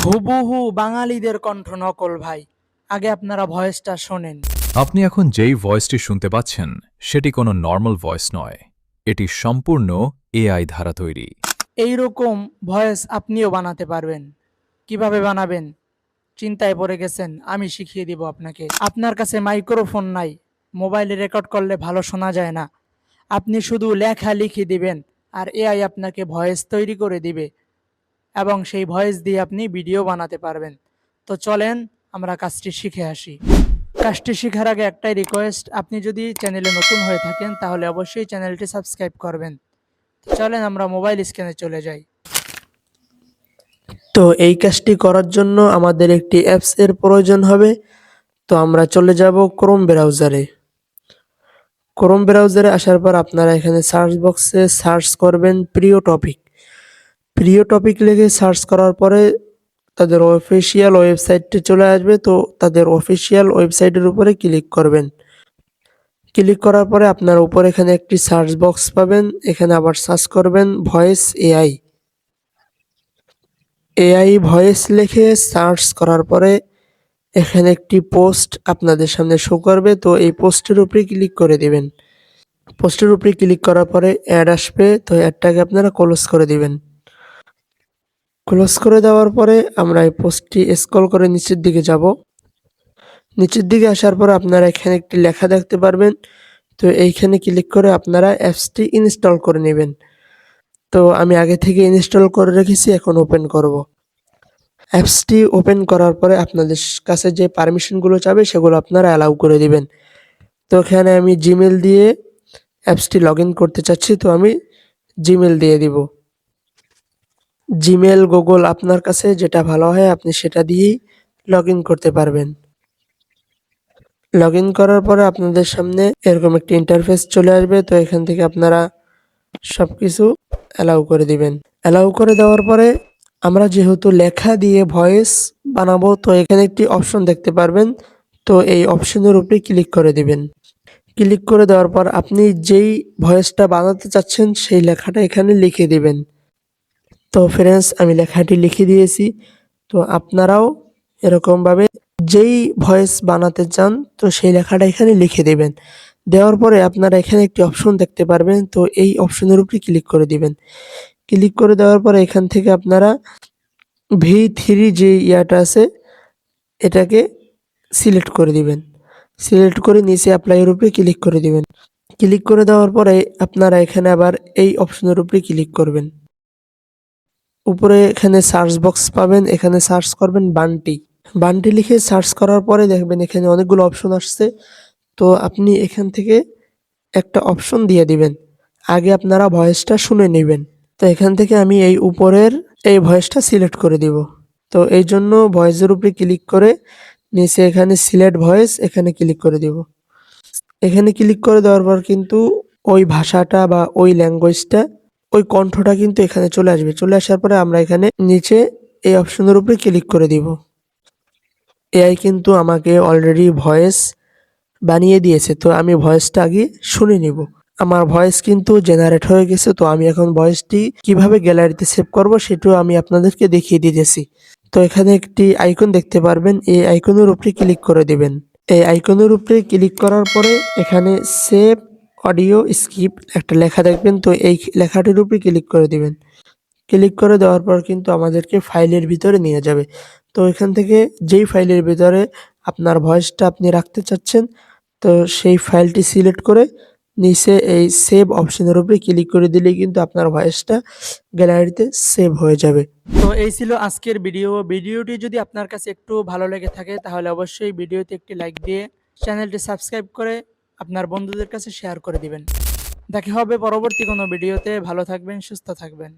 হুবহু বাঙালিদের কণ্ঠ নকল ভাই। আগে আপনারা ভয়েসটা শোনেন। আপনি এখন যেই ভয়েসটি শুনতে পাচ্ছেন সেটি কোনো নর্মাল ভয়েস নয়, এটি সম্পূর্ণ এআই ধারা তৈরি। এইরকম ভয়েস আপনিও বানাতে পারবেন। কিভাবে বানাবেন চিন্তায় পড়ে গেছেন? আমি শিখিয়ে দিব আপনাকে। আপনার কাছে মাইক্রোফোন নাই, মোবাইলে রেকর্ড করলে ভালো শোনা যায় না। আপনি শুধু লেখা লিখে দিবেন আর এআই আপনাকে ভয়েস তৈরি করে দিবে এবং সেই ভয়েস দিয়ে আপনি ভিডিও বানাতে পারবেন। তো চলেন আমরা কাজটি শিখে আসি। কাজটি শেখার আগে একটাই রিকোয়েস্ট, আপনি যদি চ্যানেলে নতুন হয়ে থাকেন তাহলে অবশ্যই চ্যানেলটি সাবস্ক্রাইব করবেন। চলেন আমরা মোবাইল স্ক্রিনে চলে যাই। তো এই কাজটি করার জন্য আমাদের একটি অ্যাপস এর প্রয়োজন হবে। তো আমরা চলে যাব ক্রোম ব্রাউজারে। ক্রোম ব্রাউজারে আসার পর আপনারা এখানে সার্চ বক্সে সার্চ করবেন প্রিয় টপিক। প্রিয় টপিক লিখে সার্চ করার পরে তাদের অফিসিয়াল ওয়েবসাইটটি চলে আসবে। তো তাদের অফিসিয়াল ওয়েবসাইটের উপরে ক্লিক করবেন। ক্লিক করার পরে আপনার উপরে এখানে একটি সার্চ বক্স পাবেন। এখানে আবার সার্চ করবেন ভয়েস এআই। এআই ভয়েস লিখে সার্চ করার পরে এখানে একটি পোস্ট আপনাদের সামনে শো করবে। তো এই পোস্টের উপরে ক্লিক করে দিবেন। পোস্টের উপরে ক্লিক করার পরে অ্যাড আসবে। তো অ্যাডটাকে আপনারা ক্লোজ করে দিবেন। ক্লোজ করে দেওয়ার পরে আমরা এই পোস্টটি স্ক্রল করে নিচের দিকে যাব। নিচের দিকে আসার পর আপনারা এখানে একটি লেখা দেখতে পারবেন। তো এইখানে ক্লিক করে আপনারা অ্যাপসটি ইনস্টল করে নেবেন। তো আমি আগে থেকে ইনস্টল করে রেখেছি, এখন ওপেন করব। অ্যাপসটি ওপেন করার পরে আপনাদের কাছে যে পারমিশনগুলো চাবে সেগুলো আপনারা অ্যালাউ করে দিবেন। তো এখানে আমি জিমেল দিয়ে অ্যাপসটি লগ ইন করতে চাচ্ছি, তো আমি জিমেল দিয়ে দিব। জিমেল, গুগল আপনার কাছে যেটা ভালো হয় আপনি সেটা দিয়েই লগ ইন করতে পারবেন। লগ ইন করার পরে আপনাদের সামনে এরকম একটি ইন্টারফেস চলে আসবে। তো এখান থেকে আপনারা সবকিছু অ্যালাউ করে দিবেন। অ্যালাউ করে দেওয়ার পরে আমরা যেহেতু লেখা দিয়ে ভয়েস বানাবো, তো এখানে একটি অপশন দেখতে পারবেন। তো এই অপশনের উপরে ক্লিক করে দিবেন। ক্লিক করে দেওয়ার পর আপনি যেই ভয়েসটা বানাতে চাচ্ছেন সেই লেখাটা এখানে লিখে দিবেন। তো ফ্রেন্ডস, আমি লেখাটি লিখে দিয়েছি। তো আপনারাও এরকমভাবে যেই ভয়েস বানাতে চান তো সেই লেখাটা এখানে লিখে দেবেন। দেওয়ার পরে আপনারা এখানে একটি অপশন দেখতে পারবেন। তো এই অপশনের উপরে ক্লিক করে দিবেন। ক্লিক করে দেওয়ার পরে এখান থেকে আপনারা V3 যে ইয়াটা আছে এটাকে সিলেক্ট করে দিবেন। সিলেক্ট করে নিচে অ্যাপ্লাইয়ের উপরে ক্লিক করে দিবেন। ক্লিক করে দেওয়ার পরে আপনারা এখানে আবার এই অপশনের উপরে ক্লিক করবেন। উপরে এখানে সার্চ বক্স পাবেন, এখানে সার্চ করবেন বান্টি। বান্টি লিখে সার্চ করার পরে দেখবেন এখানে অনেকগুলো অপশন আসছে। তো আপনি এখান থেকে একটা অপশন দিয়ে দিবেন। আগে আপনারা ভয়েসটা শুনে নেবেন। তো এখান থেকে আমি এই উপরের এই ভয়েসটা সিলেক্ট করে দিব। তো এই জন্য ভয়েসের উপরে ক্লিক করে নিচে এখানে সিলেক্ট ভয়েস এখানে ক্লিক করে দিব। এখানে ক্লিক করে দেওয়ার পর কিন্তু ওই ভাষাটা বা ওই ল্যাঙ্গুয়েজটা, ওই কণ্ঠটা কিন্তু এখানে চলে আসবে। চলে আসার পরে আমরা এখানে নিচে এই অপশনের উপরে ক্লিক করে দিব। এআই কিন্তু আমাকে অলরেডি ভয়েস বানিয়ে দিয়েছে। তো আমি ভয়েসটা আগে শুনে নিব। আমার ভয়েস কিন্তু জেনারেট হয়ে গেছে। তো আমি এখন ভয়েসটি কিভাবে গ্যালারিতে সেভ করব সেটাও আমি আপনাদেরকে দেখিয়ে দিতেছি। তো এখানে একটি আইকন দেখতে পারবেন, এই আইকনের উপরে ক্লিক করে দিবেন। এই আইকনের উপরে ক্লিক করার পরে এখানে সেভ অডিও স্কিপ একটা লেখা দেখবেন। তো এই লেখাটির উপরে ক্লিক করে দিবেন। ক্লিক করে দেওয়ার পর কিন্তু আমাদেরকে ফাইলের ভিতরে নিয়ে যাবে। তো এখান থেকে যেই ফাইলের ভিতরে আপনার ভয়েসটা আপনি রাখতে চাচ্ছেন, তো সেই ফাইলটি সিলেক্ট করে নিচে এই সেভ অপশনের উপরে ক্লিক করে দিলেই কিন্তু আপনার ভয়েসটা গ্যালারিতে সেভ হয়ে যাবে। তো এই ছিল আজকের ভিডিও। ভিডিওটি যদি আপনার কাছে একটু ভালো লেগে থাকে তাহলে অবশ্যই ভিডিওতে একটি লাইক দিয়ে চ্যানেলটি সাবস্ক্রাইব করে আপনার বন্ধুদের কাছে শেয়ার করে দিবেন। দেখা হবে পরবর্তী কোনো ভিডিওতে। ভালো থাকবেন, সুস্থ থাকবেন।